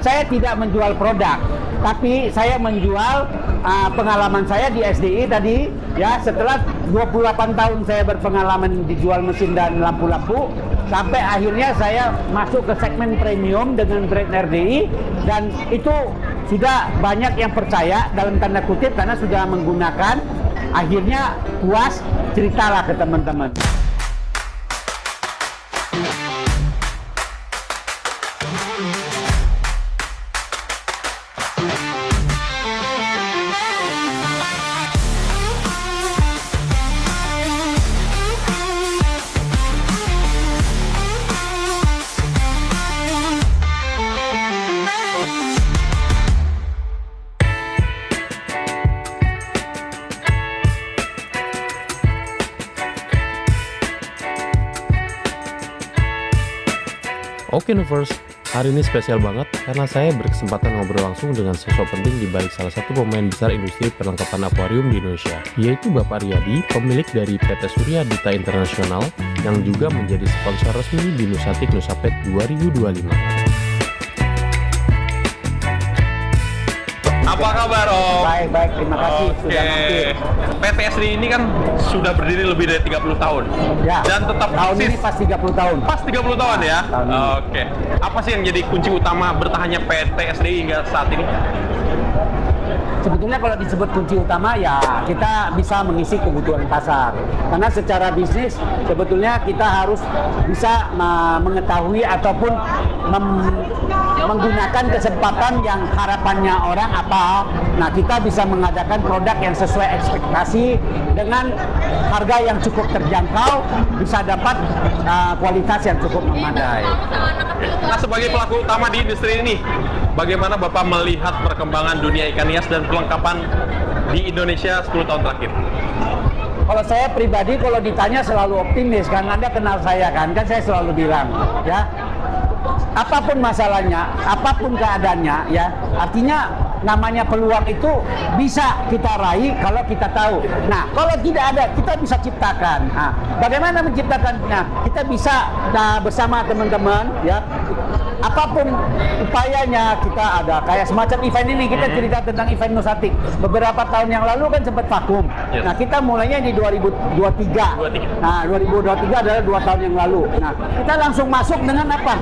saya tidak menjual produk, tapi saya menjual pengalaman saya di SDI tadi, ya. Setelah 28 tahun saya berpengalaman dijual mesin dan lampu-lampu, sampai akhirnya saya masuk ke segmen premium dengan brand RDI, dan itu sudah banyak yang percaya dalam tanda kutip karena sudah menggunakan. Akhirnya puas, ceritalah ke teman-teman. Oke Novers, hari ini spesial banget karena saya berkesempatan ngobrol langsung dengan sosok penting di balik salah satu pemain besar industri perlengkapan akuarium di Indonesia, yaitu Bapak Riyadi, pemilik dari PT Surya Dita Internasional yang juga menjadi sponsor resmi di Nusatik Nusapet 2025. Apa kabar Om? Baik, terima kasih sudah mampir. PT SDI ini kan sudah berdiri lebih dari 30 tahun. Ya, Dan tetap tahun eksis. ini pas 30 tahun. Pas 30 tahun ya? Tahun ini. Oke. Apa sih yang jadi kunci utama bertahannya PT SDI hingga saat ini? Sebetulnya kalau disebut kunci utama ya kita bisa mengisi kebutuhan pasar. Karena secara bisnis sebetulnya kita harus bisa mengetahui ataupun menggunakan kesempatan yang harapannya orang apa. Nah, kita bisa mengadakan produk yang sesuai ekspektasi dengan harga yang cukup terjangkau, bisa dapat kualitas yang cukup memadai. Nah, sebagai pelaku utama di industri ini, bagaimana Bapak melihat perkembangan dunia ikan hias dan perlengkapan di Indonesia 10 tahun terakhir? Kalau saya pribadi kalau ditanya selalu optimis, kan Anda kenal saya kan saya selalu bilang ya, apapun masalahnya, apapun keadaannya ya, artinya namanya peluang itu bisa kita raih kalau kita tahu. Nah, kalau tidak ada, kita bisa ciptakan. Nah, bagaimana menciptakannya? Kita bisa bersama teman-teman ya, apapun upayanya kita ada. Kayak semacam event ini, kita cerita tentang event Nusatik. Beberapa tahun yang lalu kan sempat vakum. Yes. Nah, kita mulainya di 2023. Nah, 2023 adalah 2 tahun yang lalu. Nah, kita langsung masuk dengan apa?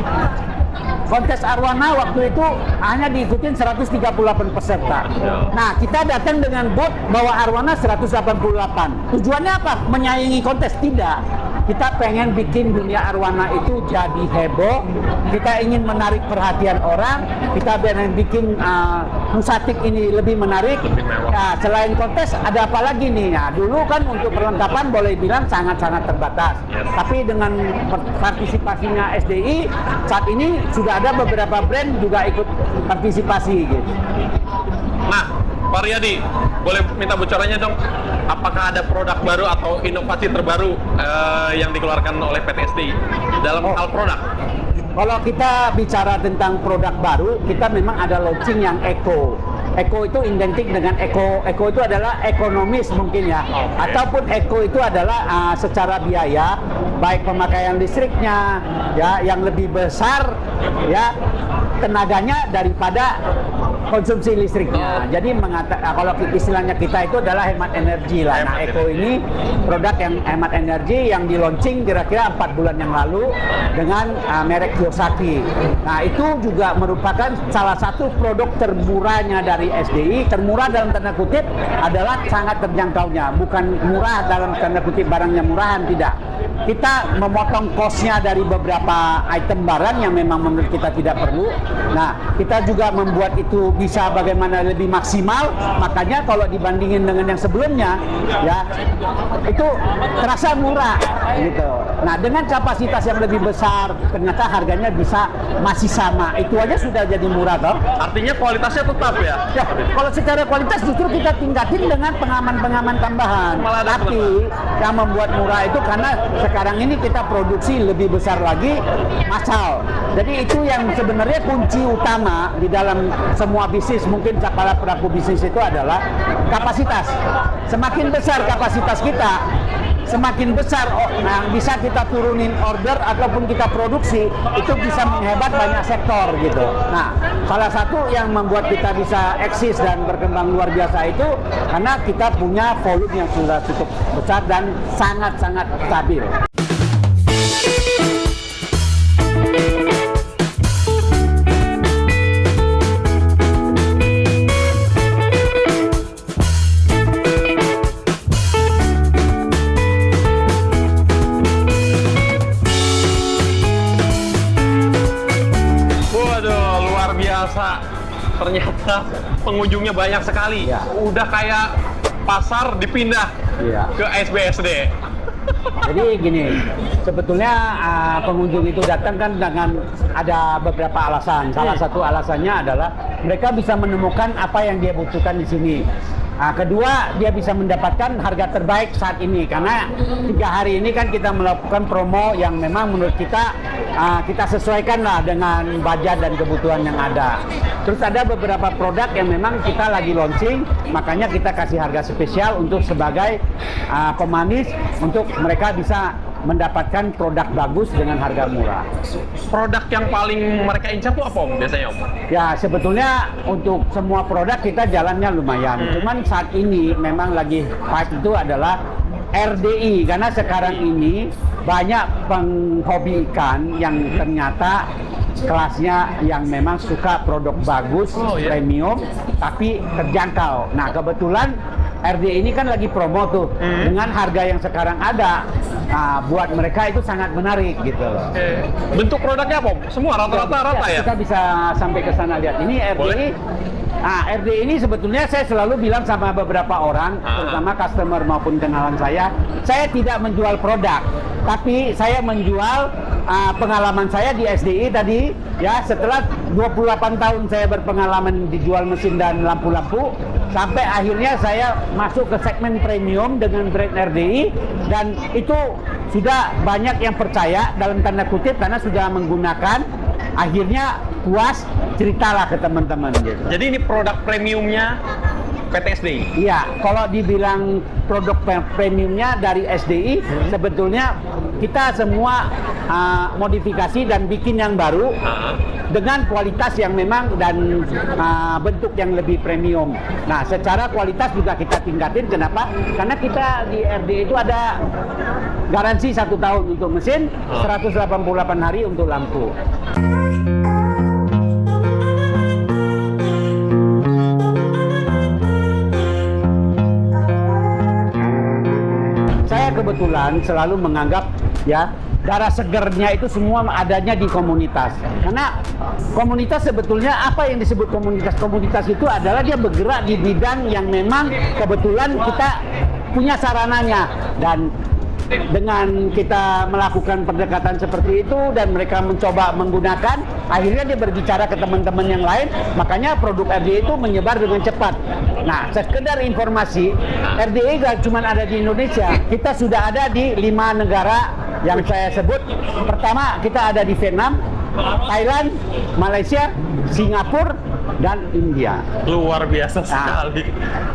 Kontes Arwana waktu itu hanya diikutin 138 peserta. Nah, kita datang dengan booth bawa Arwana 188. Tujuannya apa? Menyaingi kontes? Tidak. Kita pengen bikin dunia arwana itu jadi heboh. Kita ingin menarik perhatian orang. Kita pengen bikin Nusatik ini lebih menarik. Nah, selain kontes ada apa lagi nih? Nah, dulu kan untuk perlengkapan boleh bilang sangat-sangat terbatas. Tapi dengan partisipasinya SDI saat ini sudah ada beberapa brand juga ikut partisipasi gitu. Nah, Pak Riyadi, boleh minta bocorannya dong? Apakah ada produk baru atau inovasi terbaru yang dikeluarkan oleh PT SDI dalam hal produk? Kalau kita bicara tentang produk baru, kita memang ada launching yang eco. Eco itu identik dengan eco itu adalah ekonomis mungkin ya, ataupun eco itu adalah secara biaya, baik pemakaian listriknya ya yang lebih besar ya tenaganya daripada konsumsi listriknya. Jadi kalau istilahnya kita itu adalah hemat energi lah. Nah, Eco ini produk yang hemat energi yang di launching kira-kira 4 bulan yang lalu dengan merek Kiyosaki. Nah, itu juga merupakan salah satu produk termurahnya dari SDI. Termurah dalam tanda kutip adalah sangat terjangkaunya, bukan murah dalam tanda kutip barangnya murahan, tidak. Kita memotong cost-nya dari beberapa item barang yang memang menurut kita tidak perlu. Nah, kita juga membuat itu bisa bagaimana lebih maksimal. Makanya kalau dibandingin dengan yang sebelumnya, ya itu terasa murah, gitu. Nah, dengan kapasitas yang lebih besar, ternyata harganya bisa masih sama. Itu aja sudah jadi murah, toh. Artinya kualitasnya tetap ya? Ya, kalau secara kualitas justru kita tingkatin dengan pengaman-pengaman tambahan. Tapi yang membuat murah itu karena sekarang ini kita produksi lebih besar lagi, massal. Jadi itu yang sebenarnya kunci utama di dalam semua bisnis, mungkin para pelaku bisnis itu adalah kapasitas. Semakin besar kapasitas kita, semakin besar yang bisa kita turunin order ataupun kita produksi, itu bisa menghebat banyak sektor gitu. Nah, salah satu yang membuat kita bisa eksis dan berkembang luar biasa itu karena kita punya volume yang sudah cukup besar dan sangat-sangat stabil. Ternyata pengunjungnya banyak sekali. Ya. Udah kayak pasar dipindah ke SBSD. Jadi gini, sebetulnya pengunjung itu datang kan dengan ada beberapa alasan. Salah satu alasannya adalah mereka bisa menemukan apa yang dia butuhkan di sini. Kedua, dia bisa mendapatkan harga terbaik saat ini karena 3 hari ini kan kita melakukan promo yang memang menurut kita kita sesuaikan lah dengan budget dan kebutuhan yang ada. Terus ada beberapa produk yang memang kita lagi launching, makanya kita kasih harga spesial untuk sebagai pemanis untuk mereka bisa mendapatkan produk bagus dengan harga murah. Produk yang paling mereka incar tuh apa Om biasanya Om? Ya sebetulnya untuk semua produk kita jalannya lumayan. Cuman saat ini memang lagi hype itu adalah RDI karena sekarang ini banyak penghobi ikan yang ternyata kelasnya yang memang suka produk bagus, premium, tapi terjangkau. Nah kebetulan RDI ini kan lagi promo tuh dengan harga yang sekarang ada. Buat mereka itu sangat menarik gitu loh. Bentuk produknya apa? Semua rata-rata ya? Kita bisa sampai ke sana lihat. Ini RDI. RDI ini sebetulnya saya selalu bilang sama beberapa orang, terutama customer maupun kenalan saya tidak menjual produk, tapi saya menjual pengalaman saya di SDI tadi. Ya, setelah 28 tahun saya berpengalaman dijual mesin dan lampu-lampu, sampai akhirnya saya masuk ke segmen premium dengan brand RDI, dan itu sudah banyak yang percaya dalam tanda kutip karena sudah menggunakan, akhirnya puas, ceritalah ke teman-teman gitu. Jadi ini produk premiumnya PT SDI? Iya, kalau dibilang produk premiumnya dari SDI, sebetulnya kita semua modifikasi dan bikin yang baru dengan kualitas yang memang dan bentuk yang lebih premium. Nah, secara kualitas juga kita tingkatin. Kenapa? Karena kita di RDI itu ada garansi 1 tahun untuk mesin, 188 hari untuk lampu. Kebetulan selalu menganggap ya darah segernya itu semua adanya di komunitas. Karena komunitas sebetulnya apa yang disebut komunitas? Komunitas itu adalah dia bergerak di bidang yang memang kebetulan kita punya sarananya, dan dengan kita melakukan pendekatan seperti itu dan mereka mencoba menggunakan, akhirnya dia berbicara ke teman-teman yang lain, makanya produk RDI itu menyebar dengan cepat. Nah, sekedar informasi, RDI gak cuma ada di Indonesia, kita sudah ada di 5 negara yang saya sebut. Pertama, kita ada di Vietnam, Thailand, Malaysia, Singapura, dan India. Luar biasa sekali.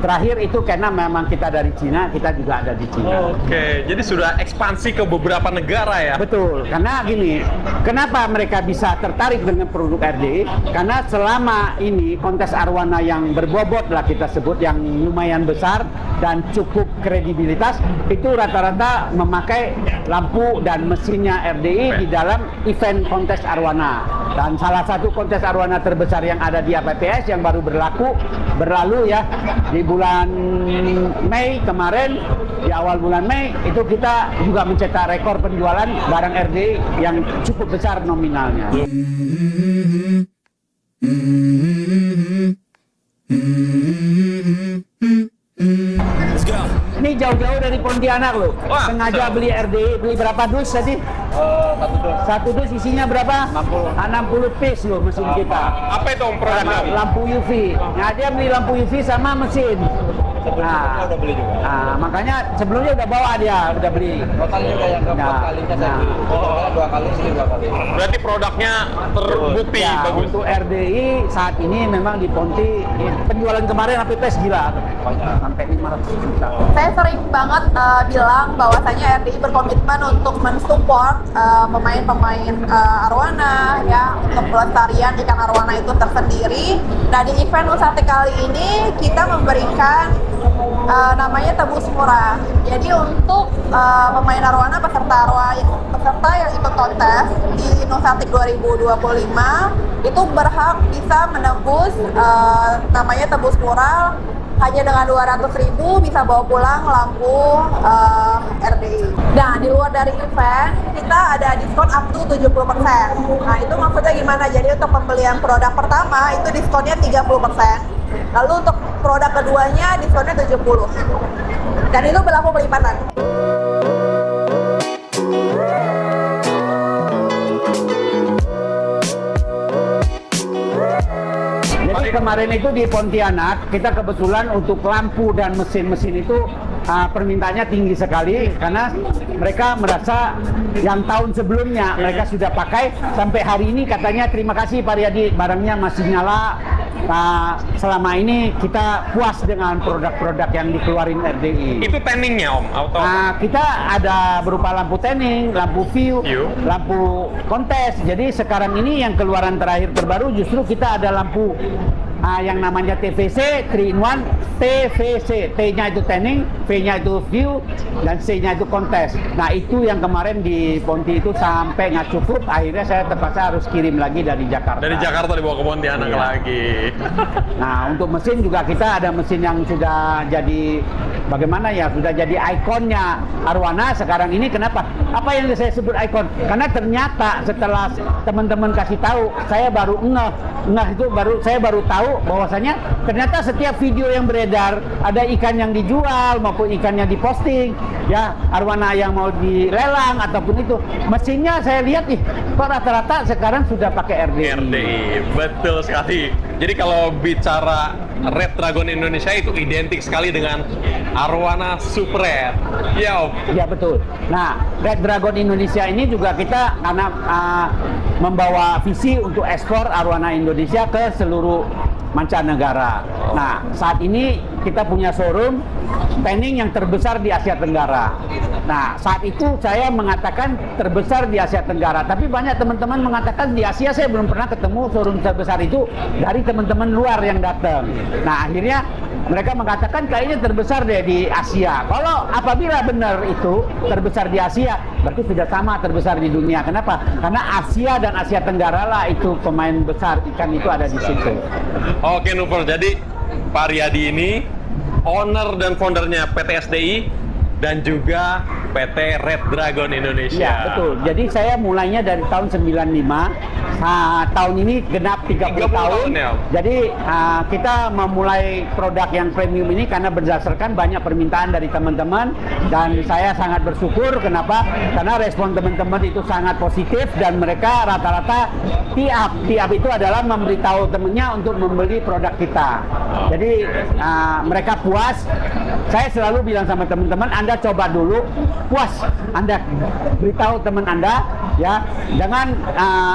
Terakhir itu karena memang kita dari Cina, kita juga ada di Cina. Oke, jadi sudah ekspansi ke beberapa negara ya? Betul, karena gini, kenapa mereka bisa tertarik dengan produk RDI? Karena selama ini kontes arwana yang berbobot lah kita sebut, yang lumayan besar dan cukup kredibilitas, itu rata-rata memakai lampu dan mesinnya RDI di dalam event kontes arwana. Dan salah satu kontes arwana terbesar yang ada di APPS yang baru berlalu ya di bulan Mei kemarin, di awal bulan Mei itu kita juga mencetak rekor penjualan barang RDI yang cukup besar nominalnya. Ini jauh-jauh dari Pontianak loh. Wah, sengaja beli RDI. Beli berapa dus tadi? Satu dus isinya berapa? 60 piece loh mesin kita. Apa itu Om produknya? Lampu UV. Nah, dia beli lampu UV sama mesin. Sebelumnya udah beli juga. Nah, makanya sebelumnya udah bawa dia, udah beli. Totalnya udah yang keempat Nah, kalinya saya nah. beli. Totalnya 2 kali, sini 2 kali. Berarti produknya terbukti Ya, bagus. untuk RDI saat ini memang di Ponti penjualan kemarin sampai tes gila, sampai 500 juta. Saya sering banget bilang bahwasanya RDI berkomitmen untuk mensupport pemain-pemain arwana ya, untuk pelestarian ikan arwana itu tersendiri. Nah, di event Nusantara kali ini kita memberikan namanya tebus murah. Jadi untuk pemain arwana peserta yang ikut kontes di Nusantik 2025 itu berhak bisa menembus namanya tebus murah hanya dengan 200.000 bisa bawa pulang lampu RDI. Nah, di luar dari event kita ada diskon up to 70%. Nah, itu maksudnya gimana? Jadi untuk pembelian produk pertama itu diskonnya 30%. Lalu untuk produk keduanya diskonnya 70%. Dan itu berlaku pelipatan. Jadi kemarin itu di Pontianak kita kebetulan untuk lampu dan mesin-mesin itu permintaannya tinggi sekali karena mereka merasa yang tahun sebelumnya mereka sudah pakai sampai hari ini katanya terima kasih Pak Riyadi barangnya masih nyala. Selama ini kita puas dengan produk-produk yang dikeluarin RDI. Itu tanningnya Om? Atau Kita ada berupa lampu tanning, lampu view, lampu kontes. Jadi sekarang ini yang keluaran terakhir terbaru justru kita ada lampu yang namanya TVC, 3-in-1 TVC. T-nya itu tanning, V-nya itu view, dan C-nya itu kontes. Nah, itu yang kemarin di Ponti itu sampai nggak cukup, akhirnya saya terpaksa harus kirim lagi dari Jakarta. dari Jakarta dibawa ke Pontianak Iya. lagi. Nah, untuk mesin juga kita ada mesin yang sudah jadi bagaimana ya, sudah jadi ikonnya arwana sekarang ini. Kenapa? Apa yang saya sebut ikon? Karena ternyata setelah teman-teman kasih tahu, saya baru saya baru tahu bahwasanya ternyata setiap video yang beredar ada ikan yang dijual maupun ikan yang diposting ya, arwana yang mau dilelang ataupun itu mesinnya saya lihat kok rata-rata sekarang sudah pakai RDI. Betul sekali. Jadi kalau bicara Red Dragon Indonesia itu identik sekali dengan arwana Super Red. Ya Om. Ya betul. Nah, Red Dragon Indonesia ini juga kita karena membawa visi untuk ekspor arwana Indonesia ke seluruh mancanegara. Nah, saat ini kita punya showroom tanning yang terbesar di Asia Tenggara. Nah, saat itu saya mengatakan terbesar di Asia Tenggara, tapi banyak teman-teman mengatakan di Asia saya belum pernah ketemu showroom terbesar itu dari teman-teman luar yang datang. Nah, akhirnya mereka mengatakan kayaknya terbesar deh di Asia. Kalau apabila benar itu terbesar di Asia, berarti sudah sama terbesar di dunia. Kenapa? Karena Asia dan Asia Tenggara lah itu pemain besar ikan itu ada di situ. Oke Nupur, jadi Pak Riyadi ini owner dan foundernya PT SDI dan juga PT Red Dragon Indonesia. Iya, betul. Jadi saya mulainya dari tahun 95. Tahun ini genap 30 tahun. Ya. Jadi kita memulai produk yang premium ini karena berdasarkan banyak permintaan dari teman-teman dan saya sangat bersyukur. Kenapa? Karena respon teman-teman itu sangat positif dan mereka rata-rata tiap itu adalah memberitahu temennya untuk membeli produk kita. Jadi mereka puas. Saya selalu bilang sama teman-teman, Anda coba dulu, puas, Anda beritahu teman Anda, ya, dengan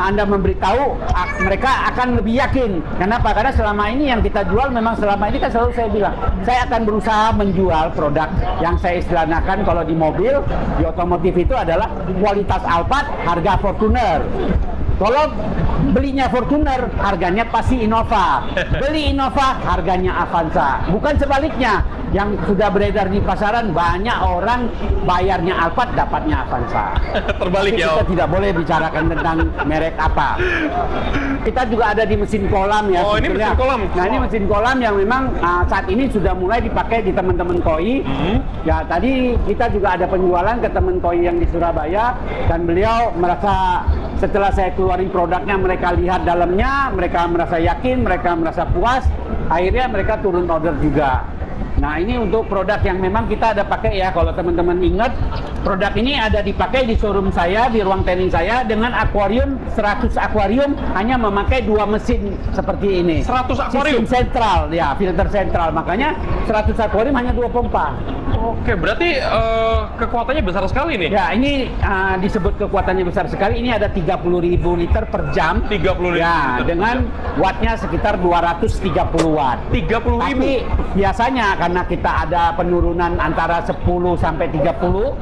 Anda memberitahu, mereka akan lebih yakin. Kenapa? Karena selama ini yang kita jual memang selama ini kan selalu saya bilang, saya akan berusaha menjual produk yang saya istilahkan kalau di mobil, di otomotif itu adalah kualitas Alphard, harga Fortuner. Kalau belinya Fortuner, harganya pasti Innova. Beli Innova, harganya Avanza. Bukan sebaliknya. Yang sudah beredar di pasaran, banyak orang bayarnya Alphard, dapatnya Avanza. Terbalik ya Kita Om. tidak boleh bicarakan tentang merek apa. Kita juga ada di mesin kolam ya. Oh, ini sebetulnya. mesin kolam? Nah, ini mesin kolam yang memang saat ini sudah mulai dipakai di teman-teman koi. Ya, tadi kita juga ada penjualan ke teman koi yang di Surabaya dan beliau merasa setelah saya keluarin produknya, mereka lihat dalamnya, mereka merasa yakin, mereka merasa puas, akhirnya mereka turun order juga. Nah, ini untuk produk yang memang kita ada pakai ya. Kalau teman-teman ingat, produk ini ada dipakai di showroom saya, di ruang training saya dengan akuarium 100 akuarium hanya memakai 2 mesin seperti ini. 100 akuarium? Sistem sentral, ya, filter sentral. Makanya 100 akuarium hanya 2 pompa. Oke, berarti kekuatannya besar sekali nih. Ya, ini disebut kekuatannya besar sekali. Ini ada 30.000 liter per jam. 30.000 Ya, liter per dengan wattnya sekitar 230 watt. 30.000. Tapi biasanya karena kita ada penurunan antara 10 sampai 30,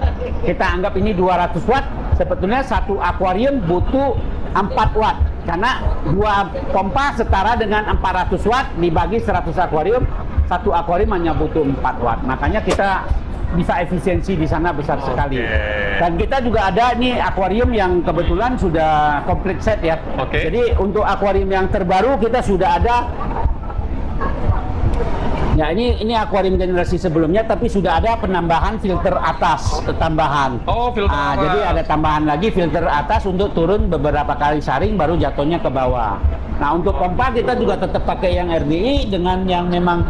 kita anggap ini 200 watt. Sebetulnya satu akuarium butuh 4 watt. Karena 2 pompa setara dengan 400 watt dibagi 100 akuarium, satu akuarium hanya butuh 4 watt. Makanya kita bisa efisiensi di sana besar sekali. Dan kita juga ada nih akuarium yang kebetulan sudah komplit set ya. Jadi untuk akuarium yang terbaru kita sudah ada. Ya, ini akuarium generasi sebelumnya, tapi sudah ada penambahan filter atas tambahan. Oh, filter atas. Jadi ada tambahan lagi filter atas untuk turun beberapa kali saring baru jatuhnya ke bawah. Nah, untuk pompa kita juga tetap pakai yang RDI dengan yang memang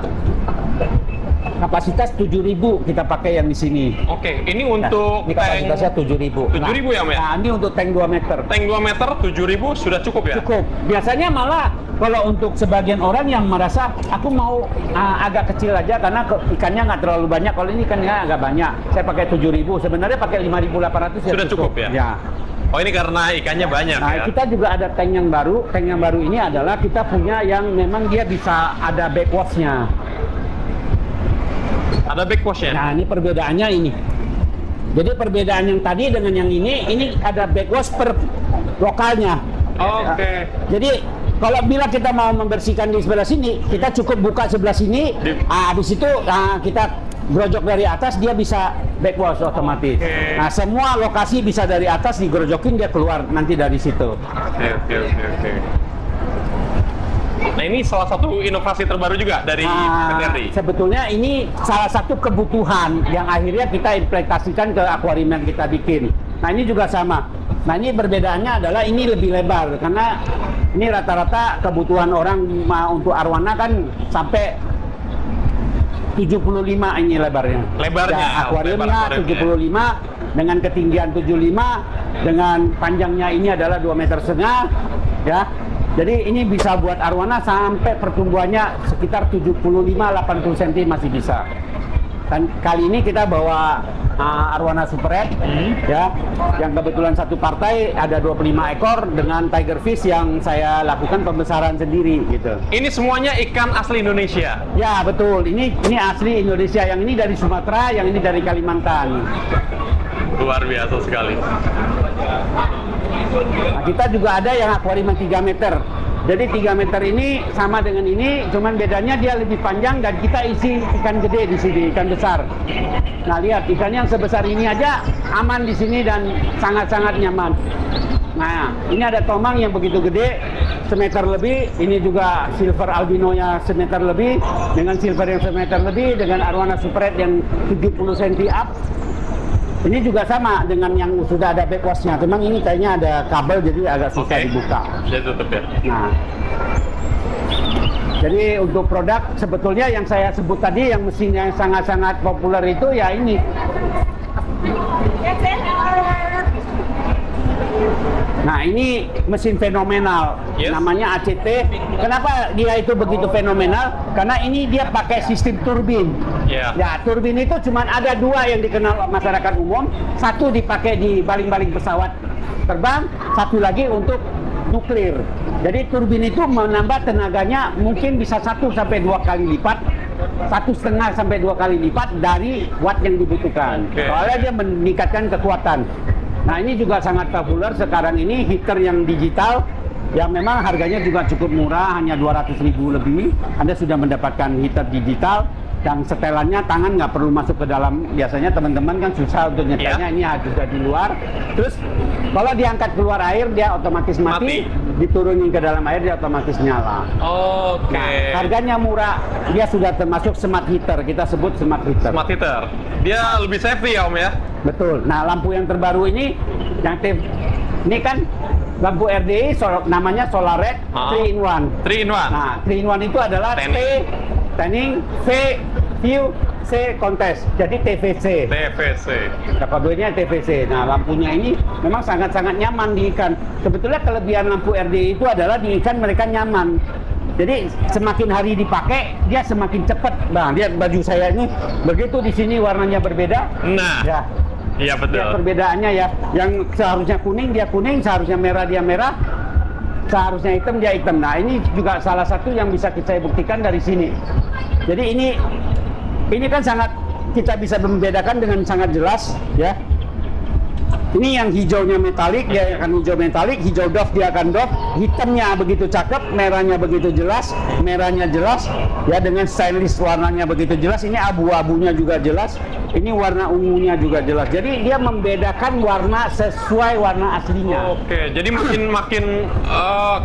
kapasitas 7.000 kita pakai yang di sini. Oke, ini untuk ini kapasitasnya 7.000. 7.000 ya, Mas? Nah, ini untuk tank 2 meter. Tank 2 meter 7.000 sudah cukup ya? Cukup. Biasanya malah kalau untuk sebagian orang yang merasa aku mau agak kecil aja karena ikannya nggak terlalu banyak. Kalau ini ikannya agak banyak, saya pakai 7.000. Sebenarnya pakai 5.800 ya sudah cukup ya? Ya. Oh, ini karena ikannya banyak ya? Kita juga ada tank yang baru. Tank yang baru ini adalah kita punya yang memang dia bisa ada backwash-nya. Ada backwash-nya? Nah, ini perbedaannya ini. Jadi perbedaan yang tadi dengan yang ini ada backwash per lokalnya. Oke. Jadi kalau bila kita mau membersihkan di sebelah sini, kita cukup buka sebelah sini. Di situ kita grojok dari atas, dia bisa backwash otomatis. Nah, semua lokasi bisa dari atas digrojokin, dia keluar nanti dari situ. Oke. Nah, ini salah satu inovasi terbaru juga dari PT RDI. Sebetulnya ini salah satu kebutuhan yang akhirnya kita implementasikan ke akuarium yang kita bikin. Nah, ini juga sama. Nah, ini perbedaannya adalah ini lebih lebar karena ini rata-rata kebutuhan orang untuk arwana kan sampai 75 ini lebarnya. Lebarnya, ya, akuariumnya 75 dengan ketinggian 75 dengan panjangnya ini adalah 2,5 meter ya. Jadi ini bisa buat arwana sampai pertumbuhannya sekitar 75-80 cm masih bisa. Dan kali ini kita bawa arwana super red ya, yang kebetulan satu partai ada 25 ekor dengan tiger fish yang saya lakukan pembesaran sendiri gitu. Ini semuanya ikan asli Indonesia? Ya betul, ini asli Indonesia, yang ini dari Sumatera, yang ini dari Kalimantan. Luar biasa sekali. Nah, kita juga ada yang akuarium 3 meter. Jadi 3 meter ini sama dengan ini, cuman bedanya dia lebih panjang dan kita isi ikan gede di sini, ikan besar. Nah, lihat ikan yang sebesar ini aja aman di sini dan sangat-sangat nyaman. Nah, ini ada tomang yang begitu gede, semeter lebih. Ini juga silver albinonya semeter lebih, dengan silver yang semeter lebih, dengan arwana super red yang 70 cm up. Ini juga sama dengan yang sudah ada backwash-nya, memang ini kayaknya ada kabel jadi agak susah dibuka. Jadi tutup ya. Nah, jadi untuk produk sebetulnya yang saya sebut tadi yang mesin yang sangat-sangat populer itu ya ini. Nah, ini mesin fenomenal, namanya ACT. Kenapa dia itu begitu fenomenal? Karena ini dia pakai sistem turbin. Ya, turbin itu cuma ada 2 yang dikenal masyarakat umum. Satu dipakai di baling-baling pesawat terbang, satu lagi untuk nuklir. Jadi turbin itu menambah tenaganya mungkin bisa 1 sampai 2 kali lipat. 1,5 sampai 2 kali lipat dari watt yang dibutuhkan. Soalnya dia meningkatkan kekuatan. Nah, ini juga sangat populer sekarang ini, heater yang digital yang memang harganya juga cukup murah, hanya 200.000 lebih. Anda sudah mendapatkan heater digital dan setelannya tangan nggak perlu masuk ke dalam. Biasanya teman-teman kan susah untuk nyetelnya, ini juga di luar. Terus kalau diangkat keluar air dia otomatis mati. Diturunin ke dalam air dia otomatis nyala. Nah, harganya murah, dia sudah termasuk smart heater, kita sebut smart heater. Smart heater, dia lebih safety ya Om ya? Betul. Nah, lampu yang terbaru ini, ini kan lampu RDI, namanya Solar Red 3-in-1. 3-in-1. Nah, 3-in-1 itu adalah tanning, V, view, C kontes, jadi TVC. TVC. Nah, kodenya TVC. Nah, lampunya ini memang sangat-sangat nyaman di ikan. Sebetulnya kelebihan lampu RDI itu adalah di ikan mereka nyaman. Jadi semakin hari dipakai, dia semakin cepat. Nah, lihat baju saya ini, begitu di sini warnanya berbeda. Nah, Ya, iya betul. lihat perbedaannya ya. Yang seharusnya kuning dia kuning, seharusnya merah dia merah, seharusnya hitam dia hitam. Nah, ini juga salah satu yang bisa saya buktikan dari sini. Jadi ini kan sangat kita bisa membedakan dengan sangat jelas ya. Ini yang hijaunya metalik, dia akan hijau metalik, hijau doff dia akan doff, hitamnya begitu cakep, merahnya begitu jelas, merahnya jelas, ya dengan stylish warnanya begitu jelas, ini abu-abunya juga jelas, ini warna ungunya juga jelas. Jadi dia membedakan warna sesuai warna aslinya. Oke, jadi makin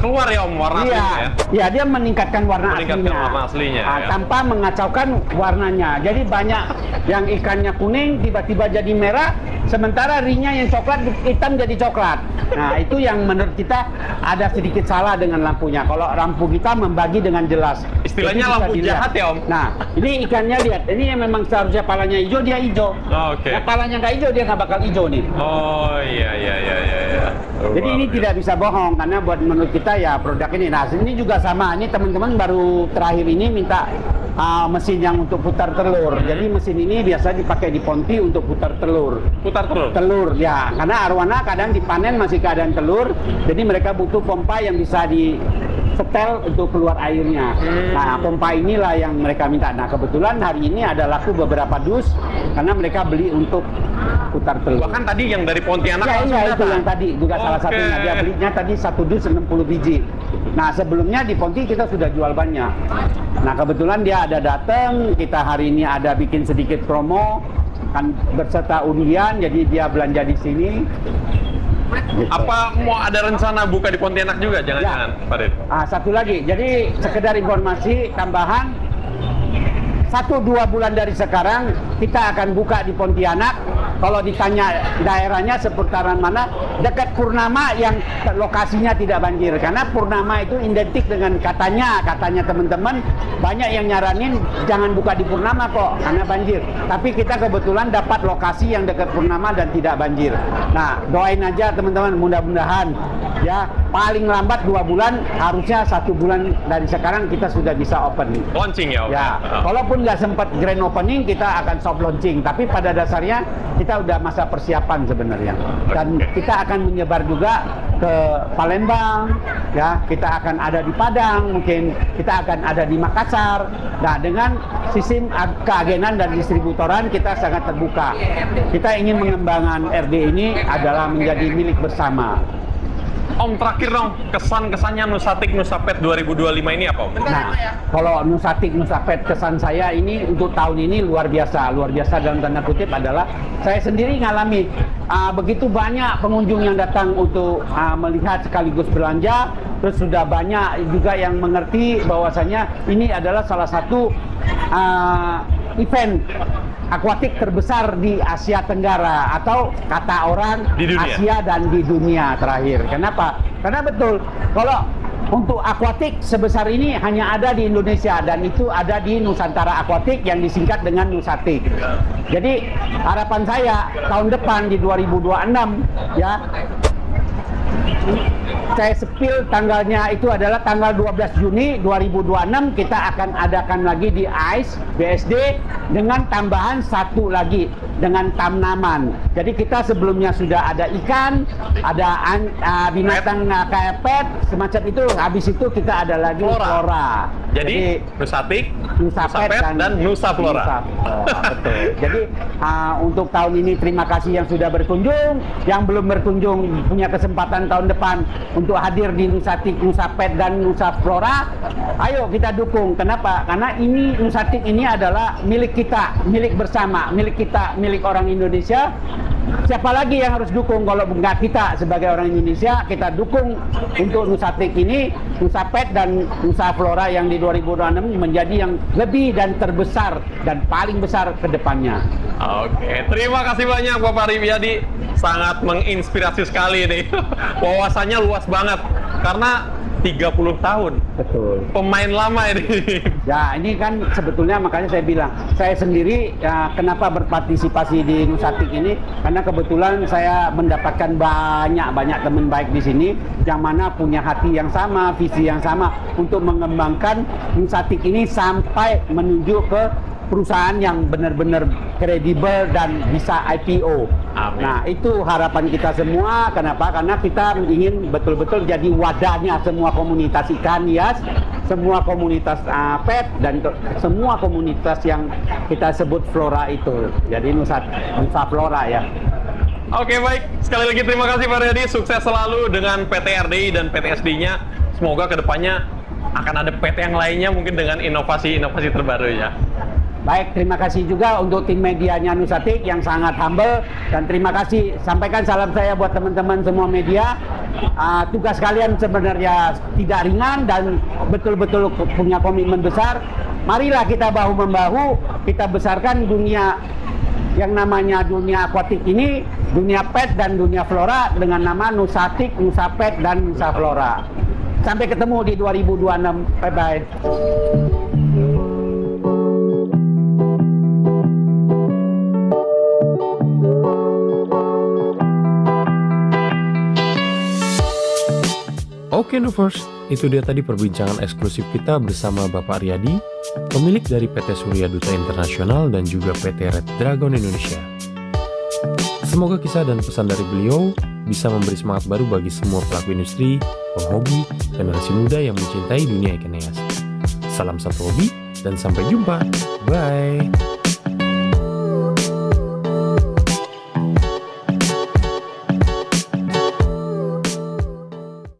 keluar ya Om warna Iya, aslinya ya. ya dia meningkatkan warna Meningkatkan aslinya, warna aslinya, ya. tanpa mengacaukan warnanya. Jadi banyak yang ikannya kuning tiba-tiba jadi merah, sementara rinya yang coklat hitam jadi coklat. Nah, itu yang menurut kita ada sedikit salah dengan lampunya. Kalau lampu kita membagi dengan jelas. Istilahnya Jadi bisa lampu dilihat. jahat ya Om. Nah, ini ikannya lihat, ini yang memang seharusnya palanya hijau, dia hijau. Oke. Nah, palanya nggak hijau, dia nggak bakal hijau nih. Oh iya. Jadi ini tidak bisa bohong, karena buat menurut kita ya produk ini. Nah, ini juga sama. Ini teman-teman baru terakhir ini minta mesin yang untuk putar telur. Jadi mesin ini biasa dipakai di Ponti untuk putar telur. Putar telur. Telur ya, karena arwana kadang dipanen masih keadaan telur. Jadi mereka butuh pompa yang bisa di setel untuk keluar airnya. Nah, pompa inilah yang mereka minta. Nah, kebetulan hari ini ada laku beberapa dus karena mereka beli untuk putar telur. Bahkan tadi yang dari Pontianak Ya, langsung iya itu datang. yang tadi juga salah Oke. satunya. Dia belinya tadi 1 dus 60 biji. Nah, sebelumnya di Ponti kita sudah jual banyak. Nah, kebetulan dia ada datang, kita hari ini ada bikin sedikit promo kan berserta undian, jadi dia belanja di sini. Gitu. Apa mau ada rencana buka di Pontianak juga jangan-jangan, Pak Ded? Satu lagi, jadi sekedar informasi tambahan, 1-2 bulan dari sekarang kita akan buka di Pontianak. Kalau ditanya daerahnya seputaran mana, dekat Purnama yang lokasinya tidak banjir. Karena Purnama itu identik dengan katanya teman-teman banyak yang nyaranin jangan buka di Purnama kok karena banjir. Tapi kita kebetulan dapat lokasi yang dekat Purnama dan tidak banjir. Nah, doain aja teman-teman, mudah-mudahan ya paling lambat 2 bulan, harusnya 1 bulan dari sekarang kita sudah bisa open. Launching ya Om? Ya, walaupun nggak sempat grand opening, kita akan soft launching. Tapi pada dasarnya kita udah masa persiapan sebenarnya. Dan kita akan menyebar juga ke Palembang, ya, kita akan ada di Padang, mungkin kita akan ada di Makassar. Nah, dengan sistem keagenan dan distributoran kita sangat terbuka. Kita ingin mengembangkan RD ini adalah menjadi milik bersama. Om terakhir dong, kesan-kesannya Nusatik Nusapet 2025 ini apa Om? Nah, kalau Nusatik Nusapet, kesan saya ini untuk tahun ini luar biasa dalam tanda kutip adalah saya sendiri ngalami begitu banyak pengunjung yang datang untuk melihat sekaligus belanja, terus sudah banyak juga yang mengerti bahwasanya ini adalah salah satu event akuatik terbesar di Asia Tenggara atau kata orang Di dunia. Asia dan di dunia terakhir. Kenapa? Karena betul kalau untuk akuatik sebesar ini hanya ada di Indonesia dan itu ada di Nusantara Akuatik yang disingkat dengan Nusatik. Jadi harapan saya tahun depan di 2026 ya, saya sepil tanggalnya itu adalah tanggal 12 Juni 2026 kita akan adakan lagi di AIS BSD dengan tambahan satu lagi dengan Tamnaman. Jadi kita sebelumnya sudah ada ikan, ada binatang kayak pet semacam itu. Habis itu kita ada lagi flora. Jadi Nusatik, Nusapet dan Nusa Flora. Betul. Jadi untuk tahun ini terima kasih yang sudah berkunjung, yang belum berkunjung punya kesempatan tahun depan untuk hadir di Nusatik, Nusapet dan Nusa Flora. Ayo kita dukung. Kenapa? Karena ini Nusatik ini adalah milik kita, milik bersama, milik kita, milik orang Indonesia. Siapa lagi yang harus dukung kalau bukan kita sebagai orang Indonesia? Kita dukung untuk Nusatik ini, Nusapet dan Nusa Flora yang di 2026 menjadi yang lebih dan terbesar dan paling besar ke depannya. Oke, terima kasih banyak Bapak Rivyadi. Sangat menginspirasi sekali nih. Wawasannya luas banget. Karena 30 tahun. Betul. Pemain lama ini. Ya ini kan sebetulnya makanya saya bilang, saya sendiri ya, kenapa berpartisipasi di Nusatik ini, karena kebetulan saya mendapatkan banyak teman baik di sini yang mana punya hati yang sama, visi yang sama untuk mengembangkan Nusatik ini sampai menuju ke perusahaan yang benar-benar kredibel dan bisa IPO. Amin. Nah, itu harapan kita semua. Kenapa? Karena kita ingin betul-betul jadi wadahnya semua komunitas ikan hias, semua komunitas pet, dan semua komunitas yang kita sebut flora itu. Jadi Nusa Flora ya. Oke, baik. Sekali lagi terima kasih Pak Riyadi. Sukses selalu dengan PT RDI dan PTSD-nya. Semoga kedepannya akan ada PT yang lainnya mungkin dengan inovasi-inovasi terbaru ya. Baik, terima kasih juga untuk tim medianya Nusatik yang sangat humble, dan terima kasih, sampaikan salam saya buat teman-teman semua media. Tugas kalian sebenarnya tidak ringan dan betul-betul punya komitmen besar. Marilah kita bahu-membahu, kita besarkan dunia yang namanya dunia akuatik ini, dunia pet dan dunia flora dengan nama Nusatik, Nusa Pet dan Nusa Flora. Sampai ketemu di 2026. Bye-bye. Oke Novers, itu dia tadi perbincangan eksklusif kita bersama Bapak Riyadi, pemilik dari PT Surya Duta Internasional dan juga PT Red Dragon Indonesia. Semoga kisah dan pesan dari beliau bisa memberi semangat baru bagi semua pelaku industri, penghobi, generasi muda yang mencintai dunia ikan hias. Salam satu hobi dan sampai jumpa. Bye!